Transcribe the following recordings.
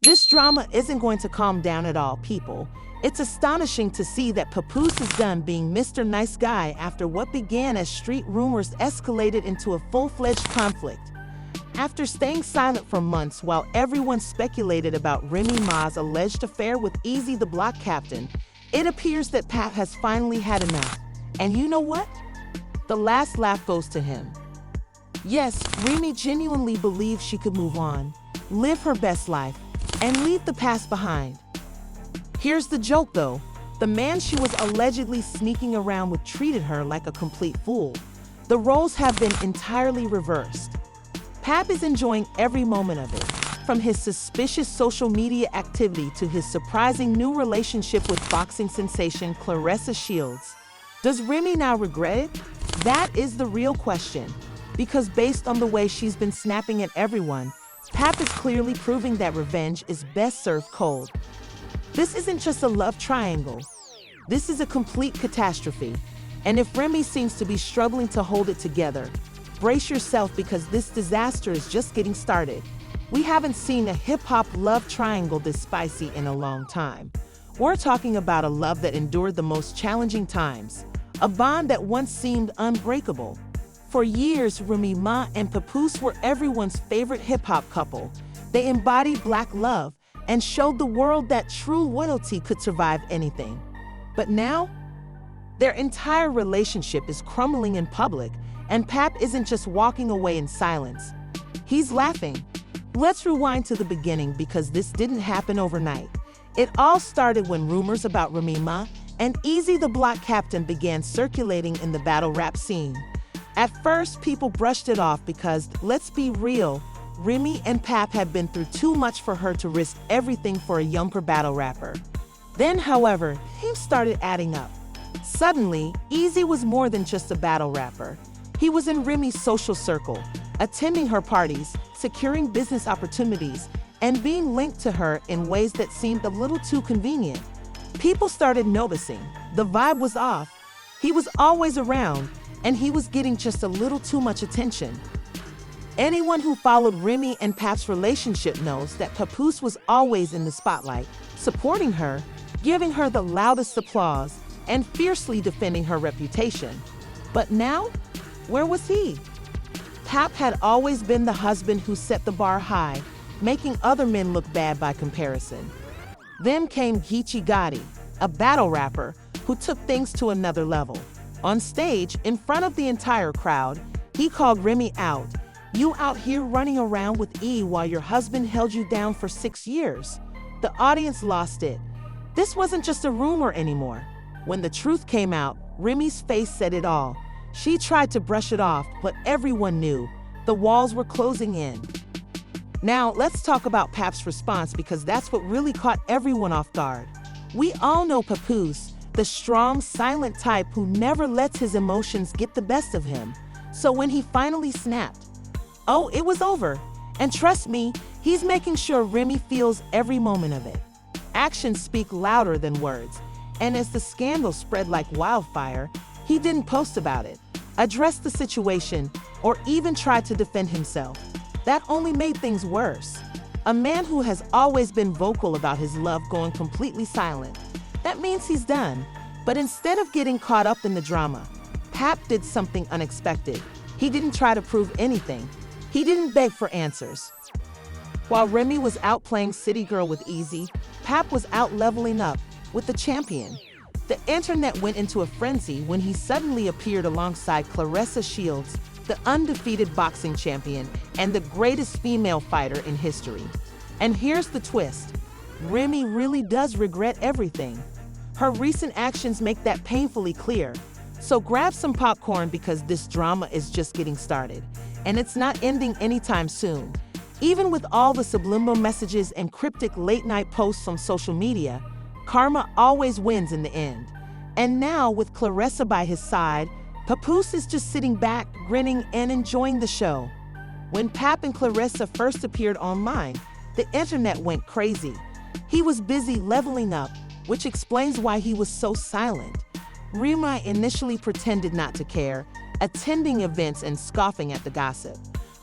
This drama isn't going to calm down at all, people. It's astonishing to see that Papoose is done being Mr. Nice Guy after what began as street rumors escalated into a full-fledged conflict. After staying silent for months while everyone speculated about Remy Ma's alleged affair with Easy the Block Captain, it appears that Pap has finally had enough. And you know what? The last laugh goes to him. Yes, Remy genuinely believed she could move on, live her best life, and leave the past behind. Here's the joke though. The man she was allegedly sneaking around with treated her like a complete fool. The roles have been entirely reversed. Pap is enjoying every moment of it, from his suspicious social media activity to his surprising new relationship with boxing sensation Claressa Shields. Does Remy now regret it? That is the real question, because based on the way she's been snapping at everyone, Pap is clearly proving that revenge is best served cold. This isn't just a love triangle. This is a complete catastrophe. And if Remy seems to be struggling to hold it together, brace yourself because this disaster is just getting started. We haven't seen a hip-hop love triangle this spicy in a long time. We're talking about a love that endured the most challenging times, a bond that once seemed unbreakable. For years, Remy Ma and Papoose were everyone's favorite hip-hop couple. They embodied Black love and showed the world that true loyalty could survive anything. But now, their entire relationship is crumbling in public, and Pap isn't just walking away in silence. He's laughing. Let's rewind to the beginning because this didn't happen overnight. It all started when rumors about Remy Ma and Easy the Block Captain began circulating in the battle rap scene. At first, people brushed it off because, let's be real, Remy and Pap had been through too much for her to risk everything for a younger battle rapper. Then, however, things started adding up. Suddenly, Easy was more than just a battle rapper. He was in Remy's social circle, attending her parties, securing business opportunities, and being linked to her in ways that seemed a little too convenient. People started noticing. The vibe was off. He was always around, and he was getting just a little too much attention. Anyone who followed Remy and Pap's relationship knows that Papoose was always in the spotlight, supporting her, giving her the loudest applause, and fiercely defending her reputation. But now, where was he? Pap had always been the husband who set the bar high, making other men look bad by comparison. Then came Geechee Gotti, a battle rapper who took things to another level. On stage, in front of the entire crowd, he called Remy out. "You out here running around with E while your husband held you down for 6 years." The audience lost it. This wasn't just a rumor anymore. When the truth came out, Remy's face said it all. She tried to brush it off, but everyone knew. The walls were closing in. Now, let's talk about Pap's response because that's what really caught everyone off guard. We all know Papoose, the strong, silent type who never lets his emotions get the best of him. So when he finally snapped, oh, it was over. And trust me, he's making sure Remy feels every moment of it. Actions speak louder than words. And as the scandal spread like wildfire, he didn't post about it, address the situation, or even try to defend himself. That only made things worse. A man who has always been vocal about his love going completely silent. That means he's done. But instead of getting caught up in the drama, Pap did something unexpected. He didn't try to prove anything. He didn't beg for answers. While Remy was out playing City Girl with Easy, Pap was out leveling up with the champion. The internet went into a frenzy when he suddenly appeared alongside Claressa Shields, the undefeated boxing champion and the greatest female fighter in history. And here's the twist. Remy really does regret everything. Her recent actions make that painfully clear. So grab some popcorn because this drama is just getting started. And it's not ending anytime soon. Even with all the subliminal messages and cryptic late-night posts on social media, karma always wins in the end. And now, with Claressa by his side, Papoose is just sitting back, grinning, and enjoying the show. When Pap and Claressa first appeared online, the internet went crazy. He was busy leveling up, which explains why he was so silent. Remy initially pretended not to care, attending events and scoffing at the gossip.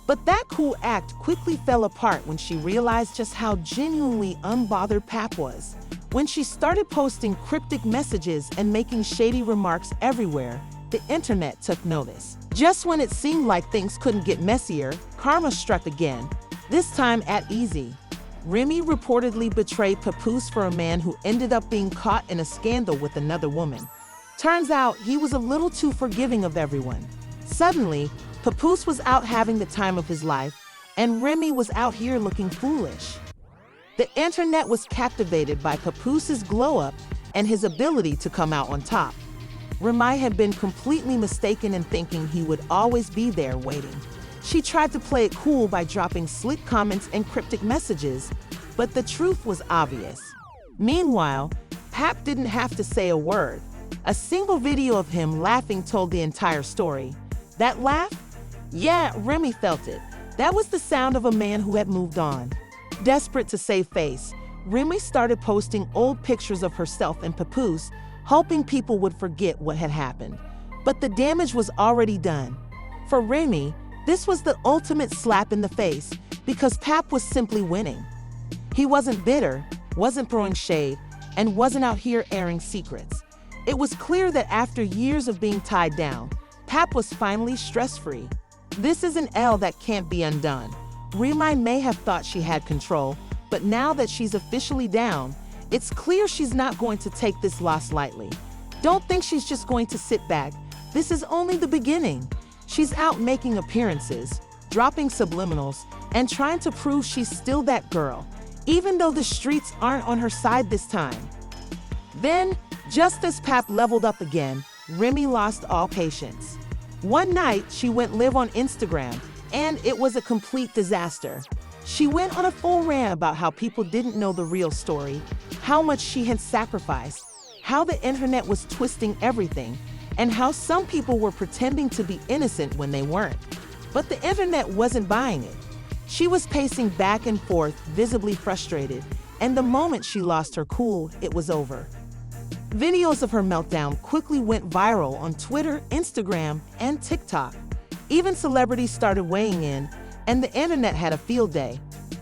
But that cool act quickly fell apart when she realized just how genuinely unbothered Pap was. When she started posting cryptic messages and making shady remarks everywhere, the internet took notice. Just when it seemed like things couldn't get messier, karma struck again, this time at Easy. Remy reportedly betrayed Papoose for a man who ended up being caught in a scandal with another woman. Turns out he was a little too forgiving of everyone. Suddenly, Papoose was out having the time of his life, and Remy was out here looking foolish. The internet was captivated by Papoose's glow-up and his ability to come out on top. Remy had been completely mistaken in thinking he would always be there waiting. She tried to play it cool by dropping slick comments and cryptic messages, but the truth was obvious. Meanwhile, Pap didn't have to say a word. A single video of him laughing told the entire story. That laugh? Yeah, Remy felt it. That was the sound of a man who had moved on. Desperate to save face, Remy started posting old pictures of herself and Papoose, hoping people would forget what had happened. But the damage was already done. For Remy, this was the ultimate slap in the face because Pap was simply winning. He wasn't bitter, wasn't throwing shade, and wasn't out here airing secrets. It was clear that after years of being tied down, Pap was finally stress-free. This is an L that can't be undone. Remy may have thought she had control, but now that she's officially down, it's clear she's not going to take this loss lightly. Don't think she's just going to sit back. This is only the beginning. She's out making appearances, dropping subliminals, and trying to prove she's still that girl, even though the streets aren't on her side this time. Then, just as Pap leveled up again, Remy lost all patience. One night, she went live on Instagram, and it was a complete disaster. She went on a full rant about how people didn't know the real story, how much she had sacrificed, how the internet was twisting everything, and how some people were pretending to be innocent when they weren't. But the internet wasn't buying it. She was pacing back and forth, visibly frustrated, and the moment she lost her cool, it was over. Videos of her meltdown quickly went viral on Twitter, Instagram, and TikTok. Even celebrities started weighing in, and the internet had a field day.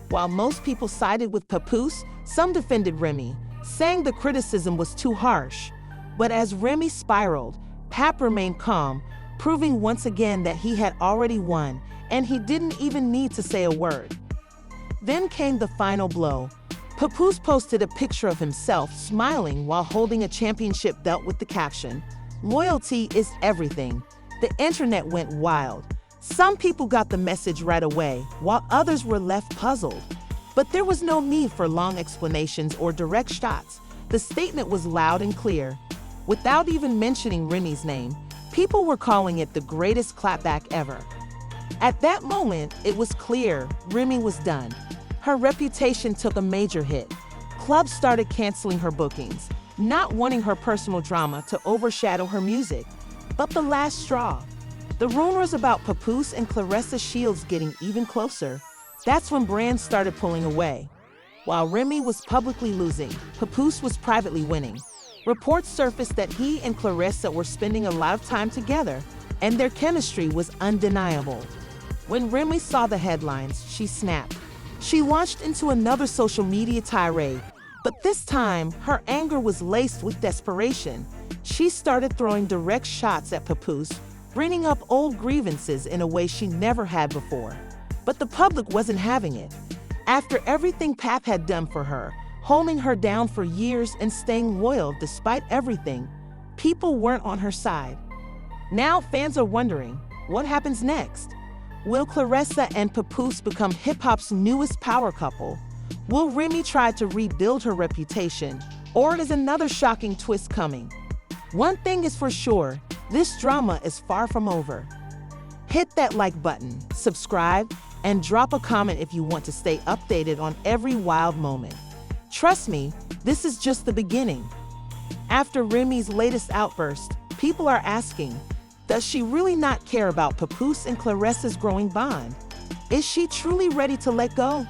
While most people sided with Papoose, some defended Remy, saying the criticism was too harsh. But as Remy spiraled, Pap remained calm, proving once again that he had already won, and he didn't even need to say a word. Then came the final blow. Papoose posted a picture of himself smiling while holding a championship belt with the caption, "Loyalty is everything." The internet went wild. Some people got the message right away, while others were left puzzled. But there was no need for long explanations or direct shots. The statement was loud and clear. Without even mentioning Remy's name, people were calling it the greatest clapback ever. At that moment, it was clear Remy was done. Her reputation took a major hit. Clubs started canceling her bookings, not wanting her personal drama to overshadow her music. But the last straw, the rumors about Papoose and Claressa Shields getting even closer, that's when brands started pulling away. While Remy was publicly losing, Papoose was privately winning. Reports surfaced that he and Claressa were spending a lot of time together, and their chemistry was undeniable. When Remy saw the headlines, she snapped. She launched into another social media tirade, but this time, her anger was laced with desperation. She started throwing direct shots at Papoose, bringing up old grievances in a way she never had before. But the public wasn't having it. After everything Pap had done for her, holding her down for years and staying loyal despite everything, people weren't on her side. Now fans are wondering, what happens next? Will Claressa and Papoose become hip-hop's newest power couple? Will Remy try to rebuild her reputation? Or is another shocking twist coming? One thing is for sure, this drama is far from over. Hit that like button, subscribe, and drop a comment if you want to stay updated on every wild moment. Trust me, this is just the beginning. After Remy's latest outburst, people are asking, does she really not care about Papoose and Claressa's growing bond? Is she truly ready to let go?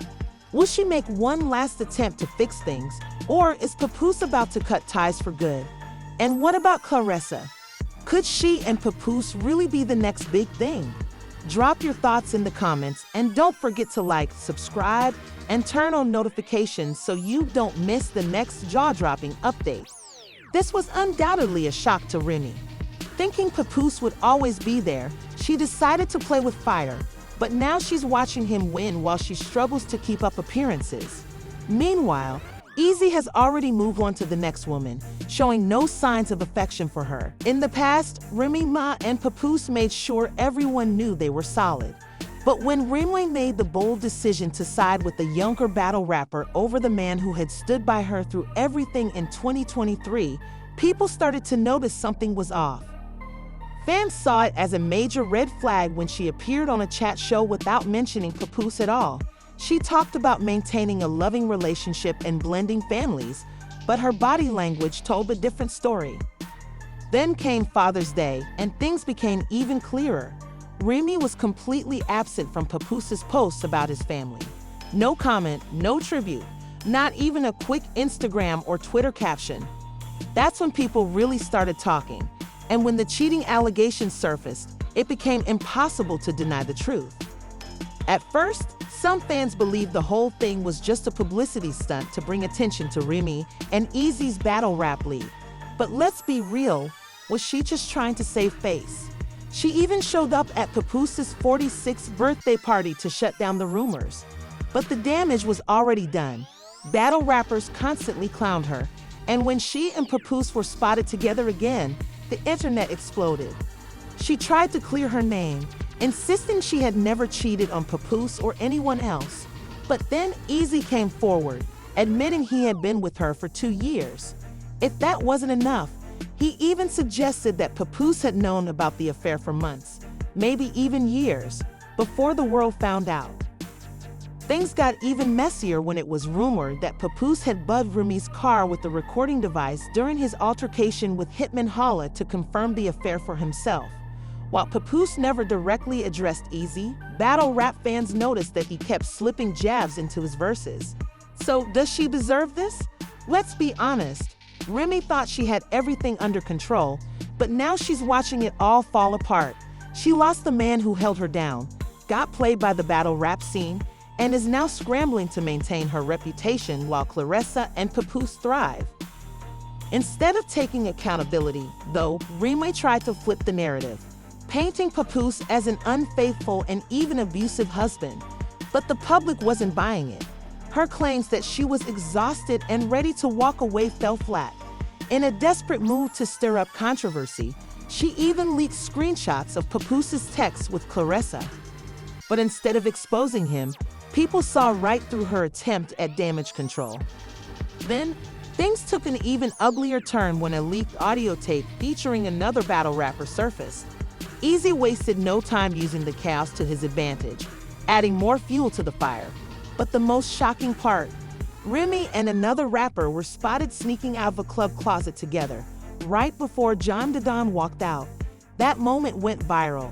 Will she make one last attempt to fix things? Or is Papoose about to cut ties for good? And what about Claressa? Could she and Papoose really be the next big thing? Drop your thoughts in the comments and don't forget to like, subscribe, and turn on notifications so you don't miss the next jaw-dropping update. This was undoubtedly a shock to Remy. Thinking Papoose would always be there, she decided to play with fire, but now she's watching him win while she struggles to keep up appearances. Meanwhile, Easy has already moved on to the next woman, showing no signs of affection for her. In the past, Remy Ma and Papoose made sure everyone knew they were solid. But when Remy made the bold decision to side with the younger battle rapper over the man who had stood by her through everything in 2023, people started to notice something was off. Fans saw it as a major red flag when she appeared on a chat show without mentioning Papoose at all. She talked about maintaining a loving relationship and blending families, but her body language told a different story. Then came Father's Day, and things became even clearer. Remy was completely absent from Papoose's posts about his family. No comment, no tribute, not even a quick Instagram or Twitter caption. That's when people really started talking, and when the cheating allegations surfaced, it became impossible to deny the truth. At first, some fans believed the whole thing was just a publicity stunt to bring attention to Remy and Eazy's battle rap league. But let's be real, was she just trying to save face? She even showed up at Papoose's 46th birthday party to shut down the rumors. But the damage was already done. Battle rappers constantly clowned her, and when she and Papoose were spotted together again, the internet exploded. She tried to clear her name, insisting she had never cheated on Papoose or anyone else. But then Eazy came forward, admitting he had been with her for 2 years. If that wasn't enough, he even suggested that Papoose had known about the affair for months, maybe even years, before the world found out. Things got even messier when it was rumored that Papoose had bugged Remy's car with the recording device during his altercation with Hitman Holla to confirm the affair for himself. While Papoose never directly addressed Eazy, battle rap fans noticed that he kept slipping jabs into his verses. So, does she deserve this? Let's be honest, Remy thought she had everything under control, but now she's watching it all fall apart. She lost the man who held her down, got played by the battle rap scene, and is now scrambling to maintain her reputation while Claressa and Papoose thrive. Instead of taking accountability, though, Remy tried to flip the narrative, painting Papoose as an unfaithful and even abusive husband. But the public wasn't buying it. Her claims that she was exhausted and ready to walk away fell flat. In a desperate move to stir up controversy, she even leaked screenshots of Papoose's texts with Claressa. But instead of exposing him, people saw right through her attempt at damage control. Then, things took an even uglier turn when a leaked audio tape featuring another battle rapper surfaced. Eazy wasted no time using the chaos to his advantage, adding more fuel to the fire. But the most shocking part, Remy and another rapper were spotted sneaking out of a club closet together, right before John Dodon walked out. That moment went viral.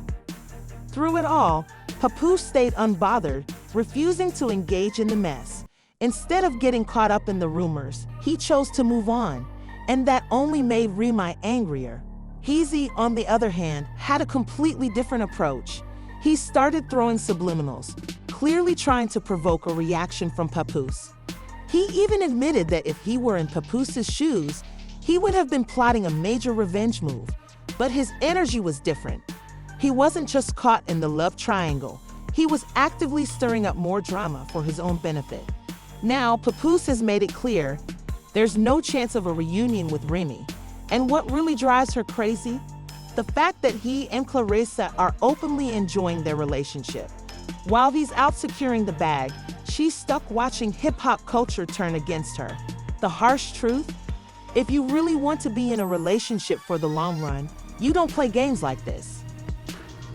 Through it all, Papoose stayed unbothered, refusing to engage in the mess. Instead of getting caught up in the rumors, he chose to move on, and that only made Remy angrier. Eazy, on the other hand, had a completely different approach. He started throwing subliminals, clearly trying to provoke a reaction from Papoose. He even admitted that if he were in Papoose's shoes, he would have been plotting a major revenge move. But his energy was different. He wasn't just caught in the love triangle. He was actively stirring up more drama for his own benefit. Now, Papoose has made it clear there's no chance of a reunion with Remy. And what really drives her crazy? The fact that he and Claressa are openly enjoying their relationship. While he's out securing the bag, she's stuck watching hip-hop culture turn against her. The harsh truth? If you really want to be in a relationship for the long run, you don't play games like this.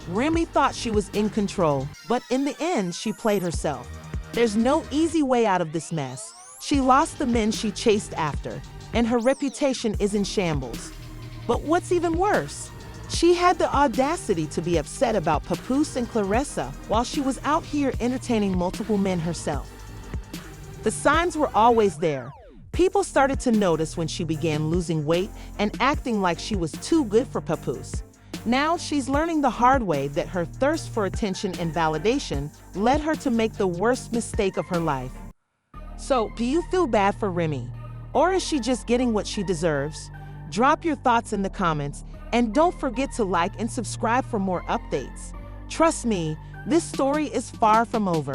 Remy thought she was in control, but in the end, she played herself. There's no easy way out of this mess. She lost the men she chased after, and her reputation is in shambles. But what's even worse? She had the audacity to be upset about Papoose and Claressa while she was out here entertaining multiple men herself. The signs were always there. People started to notice when she began losing weight and acting like she was too good for Papoose. Now she's learning the hard way that her thirst for attention and validation led her to make the worst mistake of her life. So, do you feel bad for Remy? Or is she just getting what she deserves? Drop your thoughts in the comments, and don't forget to like and subscribe for more updates. Trust me, this story is far from over.